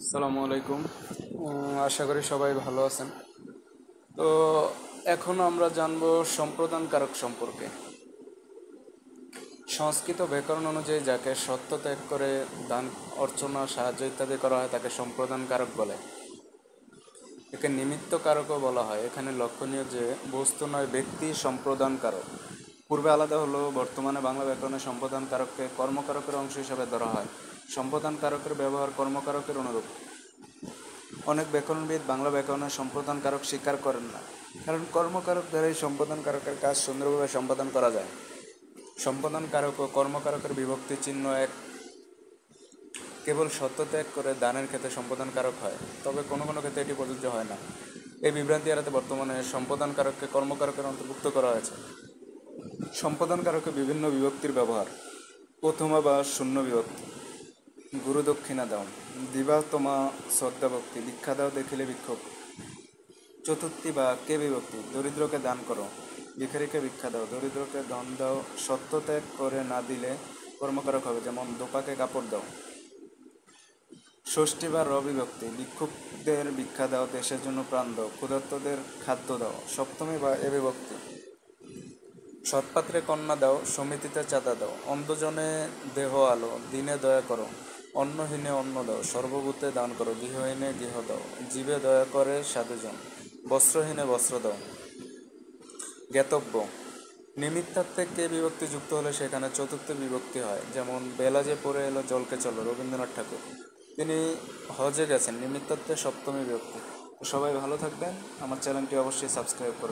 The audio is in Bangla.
আসসালামু আলাইকুম। আশা করি সবাই ভালো আছেন। তো এখন আমরা জানবো সম্প্রদান কারক সম্পর্কে। সংস্কৃত ব্যাকরণ অনুযায়ী যাকে সত্য ত্যাগ করে দান, অর্চনা, সাহায্য ইত্যাদি করা হয় তাকে সম্প্রদান কারক বলে। একে নিমিত্ত কারকও বলা হয়। এখানে লক্ষণীয় যে বস্তু নয় ব্যক্তি সম্প্রদান কারক। পূর্বে আলাদা হলো, বর্তমানে বাংলা ব্যাকরণে সম্প্রদান কারককে কর্মকারকের অংশ হিসাবে ধরা হয়। সম্প্রদান কারকের ব্যবহার কর্মকারকের অনুরূপ। অনেক ব্যাকরণবিদ বাংলা ব্যাকরণের সম্প্রদান কারক স্বীকার করেন না, কারণ কর্মকারক দ্বারাই সম্পাদন কারকের কাজ সুন্দরভাবে সম্পাদন করা যায়। সম্পাদন কারক ও কর্মকারকের বিভক্তি চিহ্ন এক। কেবল সত্য ত্যাগ করে দানের ক্ষেত্রে সম্পাদন কারক হয়, তবে কোনো কোনো ক্ষেত্রে এটি প্রযোজ্য হয় না। এই বিভ্রান্তি এড়াতে বর্তমানে সম্পাদন কারককে কর্মকারকের অন্তর্ভুক্ত করা হয়েছে। সম্পাদন কারকে বিভিন্ন বিভক্তির ব্যবহার। প্রথমা বা শূন্য বিভক্তি। গুরু দক্ষিণা দাও, দিবা তোমা শ্রদ্ধা ভক্তি, ভিক্ষা দাও দেখিলে বিক্ষোভ। চতুর্থী বা কে বিভক্তি। দরিদ্রকে দান করো, ভিখারিকে ভিক্ষা দাও, দরিদ্রকে ধন দাও, সত্য ত্যাগ করে না দিলে কর্মকারক হবে, যেমন দোপাকে কাপড় দাও। ষষ্ঠী বা র বিভক্তি। ভিক্ষুকদের ভিক্ষা দাও, দেশের জন্য প্রাণ দাও, ক্ষুধার্তদের খাদ্য দাও। সপ্তমী বা এ বিভক্তি। সৎপাত্রে কন্যা দাও, সমিতিতে চাঁদা দাও, অন্ধজনে দেহ আলো, দিনে দয়া করো, অন্নহীনে অন্ন দাও, সর্বভূতে দান করো, গৃহহীনে গৃহ দাও, জীবে দয়া করে সাধুজন, বস্ত্রহীনে বস্ত্র দাও। জ্ঞাতব্য। নিমিত্তার্থে কে বিভক্তি যুক্ত হলে সেখানে চতুর্থ বিভক্তি হয়, যেমন বেলা যে পড়ে এলো জলকে চলো, রবীন্দ্রনাথ ঠাকুর। তিনি হজে গেছেন, নিমিত্তার্থে সপ্তমী বিভক্তি। তো সবাই ভালো থাকবেন, আমার চ্যানেলটি অবশ্যই সাবস্ক্রাইব করবেন।